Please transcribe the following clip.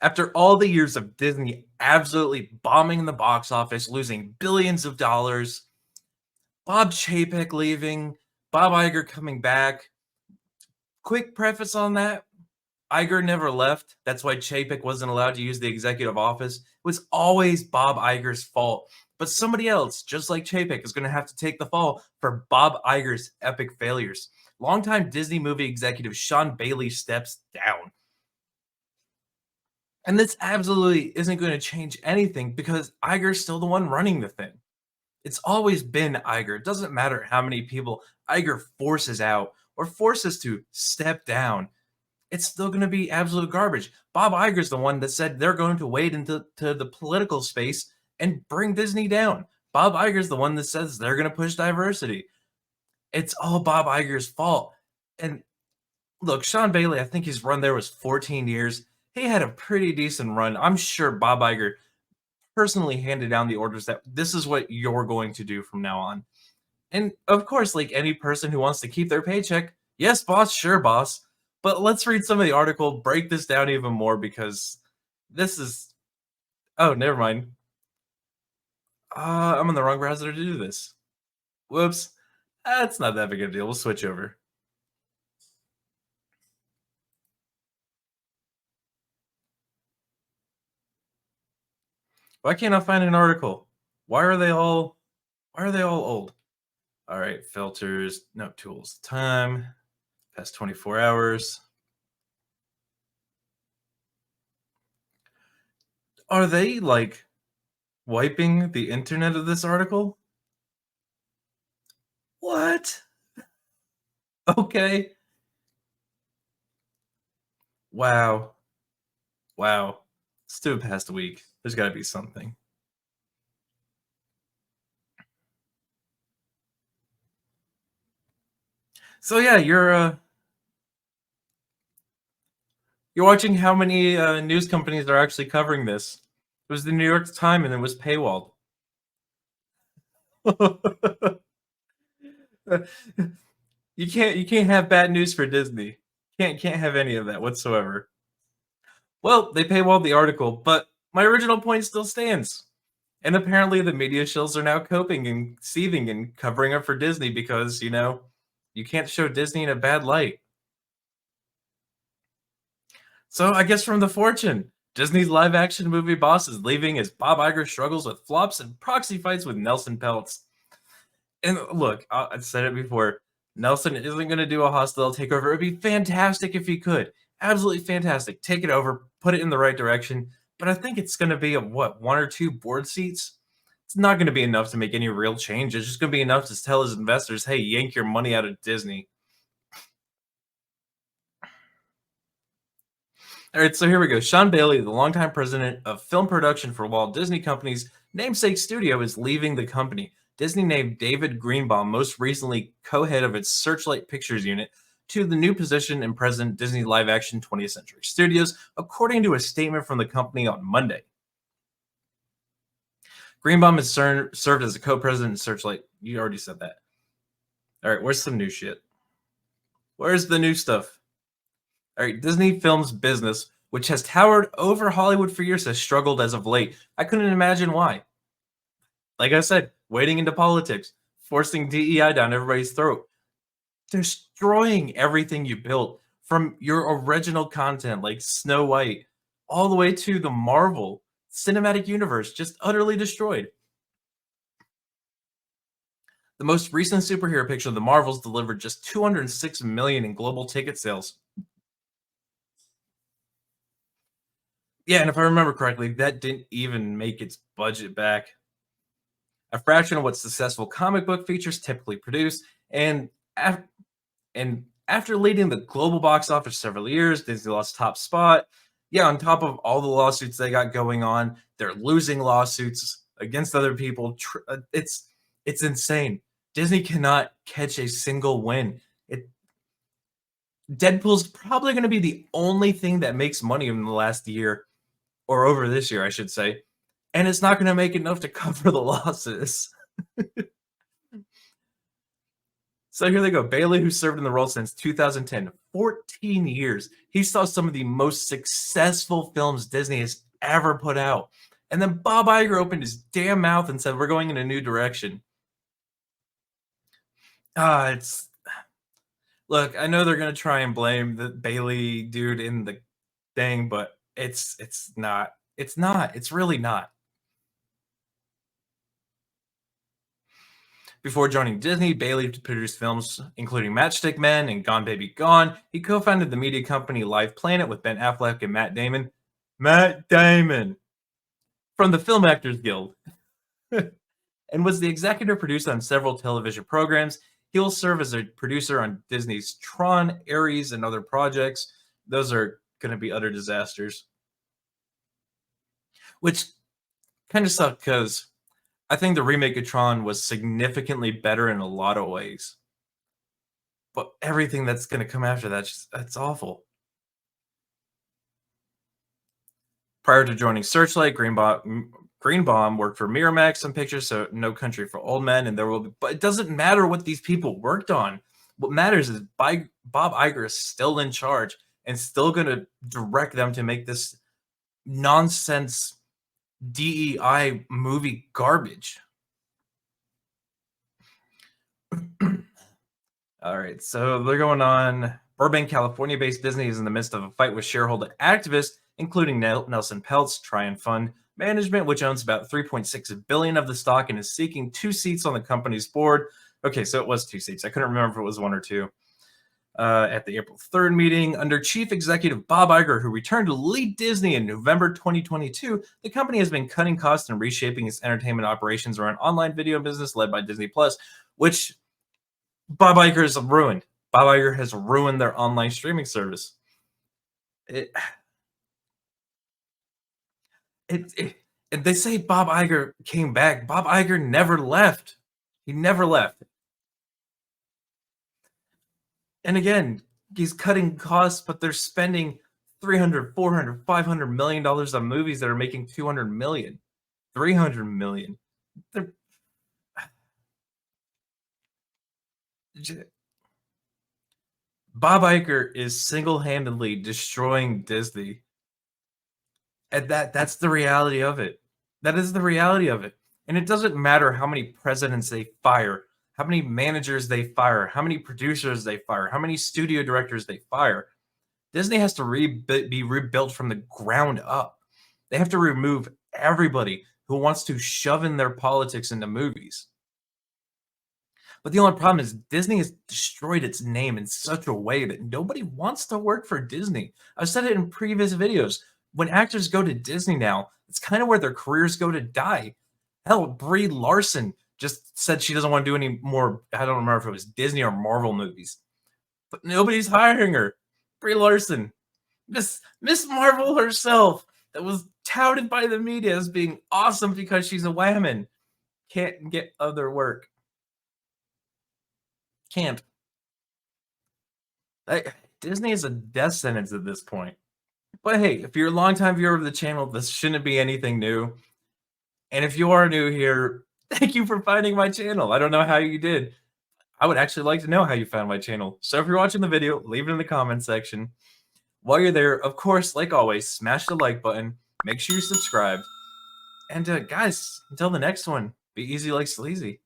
After all the years of Disney absolutely bombing the box office, losing billions of dollars, Bob Chapek leaving, Bob Iger coming back. Quick preface on that: Iger never left. That's why Chapek wasn't allowed to use the executive office. It was always Bob Iger's fault. But somebody else, just like Chapek, is going to have to take the fall for Bob Iger's epic failures. Longtime Disney movie executive Sean Bailey steps down. And this absolutely isn't going to change anything because Iger's still the one running the thing. It's always been Iger. It doesn't matter how many people Iger forces out or forces to step down. It's still going to be absolute garbage. Bob Iger's the one that said they're going to wade into the political space and bring Disney down. Bob Iger's the one that says they're going to push diversity. It's all Bob Iger's fault. And look, Sean Bailey, I think his run there was 14 years. He had a pretty decent run. I'm sure Bob Iger personally handed down the orders that this is what you're going to do from now on. And of course, like any person who wants to keep their paycheck, yes, boss, sure, boss. But let's read some of the article, break this down even more because this is. Oh, never mind. I'm in the wrong browser to do this. Whoops. That's not that big of a deal. We'll switch over. Why can't I find an article? Why are they all? Why are they all old? All right, filters. No tools. Time. Past 24 hours. Are they like wiping the internet of this article? What? Okay. Wow. Wow. Let's do it past a week. There's got to be something. So yeah, you're watching how many news companies are actually covering this. It was the New York Times and it was paywalled. You can't have bad news for Disney. Can't have any of that whatsoever. Well, they paywalled the article, but my original point still stands. And apparently the media shills are now coping and seething and covering up for Disney because, you can't show Disney in a bad light. So I guess from the fortune, Disney's live action movie boss is leaving as Bob Iger struggles with flops and proxy fights with Nelson Peltz. And look, I've said it before. Nelson isn't going to do a hostile takeover. It'd be fantastic if he could. Absolutely fantastic. Take it over, put it in the right direction. But I think it's going to be one or two board seats. It's not going to be enough to make any real change. It's just going to be enough to tell his investors, hey, yank your money out of Disney. All right, so here we go. Sean Bailey, the longtime president of film production for Walt Disney Company's namesake studio, is leaving the company. Disney named David Greenbaum, most recently co-head of its Searchlight Pictures unit, to the new position in President Disney Live Action 20th Century Studios, according to a statement from the company on Monday. Greenbaum has served as a co-president in Searchlight. You already said that. All right, where's some new shit? Where's the new stuff? All right, Disney Films business, which has towered over Hollywood for years, has struggled as of late. I couldn't imagine why. Like I said, wading into politics, forcing DEI down everybody's throat, destroying everything you built from your original content like Snow White all the way to the Marvel cinematic universe, just utterly destroyed. The most recent superhero picture of the Marvels delivered just 206 million in global ticket sales. Yeah, and if I remember correctly, that didn't even make its budget back. A fraction of what successful comic book features typically produce, and after leading the global box office several years, Disney lost top spot. Yeah, on top of all the lawsuits they got going on, they're losing lawsuits against other people. It's insane. Disney cannot catch a single win. Deadpool's probably going to be the only thing that makes money in the last year, or over this year, I should say, and it's not going to make enough to cover the losses. So here they go. Bailey, who served in the role since 2010, 14 years. He saw some of the most successful films Disney has ever put out. And then Bob Iger opened his damn mouth and said, "We're going in a new direction." It's look, I know they're gonna try and blame the Bailey dude in the thing, but it's not. It's not. It's really not. Before joining Disney, Bailey produced films including Matchstick Men and Gone Baby Gone. He co-founded the media company Live Planet with Ben Affleck and Matt Damon. Matt Damon from the Film Actors Guild, and was the executive producer on several television programs. He will serve as a producer on Disney's Tron, Ares, and other projects. Those are going to be utter disasters, which kind of sucked because I think the remake of Tron was significantly better in a lot of ways. But everything that's going to come after that's awful. Prior to joining Searchlight, Greenbaum worked for Miramax on pictures, so No Country for Old Men, and there will be. But it doesn't matter what these people worked on. What matters is Bob Iger is still in charge and still going to direct them to make this nonsense DEI movie garbage. All right, so they're going on. Burbank, California-based Disney is in the midst of a fight with shareholder activists, including Nelson Peltz, Triumph Fund Management, which owns about 3.6 billion of the stock and is seeking 2 seats on the company's board. Okay, so it was 2 seats. I couldn't remember if it was 1 or 2. At the April 3rd meeting, under Chief Executive Bob Iger, who returned to lead Disney in November 2022, the company has been cutting costs and reshaping its entertainment operations around online video business led by Disney Plus, which Bob Iger has ruined. Bob Iger has ruined their online streaming service. It, and they say Bob Iger came back. Bob Iger never left. He never left. And again, he's cutting costs, but they're spending 300, 400, 500 million dollars on movies that are making 200 million, 300 million. They're, Bob Iger is single-handedly destroying Disney. And that's the reality of it. That is the reality of it. And it doesn't matter how many presidents they fire, how many managers they fire, how many producers they fire, how many studio directors they fire. Disney has to be rebuilt from the ground up. They have to remove everybody who wants to shove in their politics into movies. But the only problem is Disney has destroyed its name in such a way that nobody wants to work for Disney. I've said it in previous videos. When actors go to Disney now, it's kind of where their careers go to die. Hell, Brie Larson just said she doesn't want to do any more. I don't remember if it was Disney or Marvel movies, but nobody's hiring her. Brie Larson, Miss Marvel herself, that was touted by the media as being awesome because she's a woman, can't get other work. Can't. Disney is a death sentence at this point. But hey, if you're a longtime viewer of the channel, this shouldn't be anything new. And if you are new here, thank you for finding my channel. I don't know how you did. I would actually like to know how you found my channel. So if you're watching the video, leave it in the comment section. While you're there, of course, like always, smash the like button. Make sure you subscribe. And guys, until the next one, be easy like sleazy.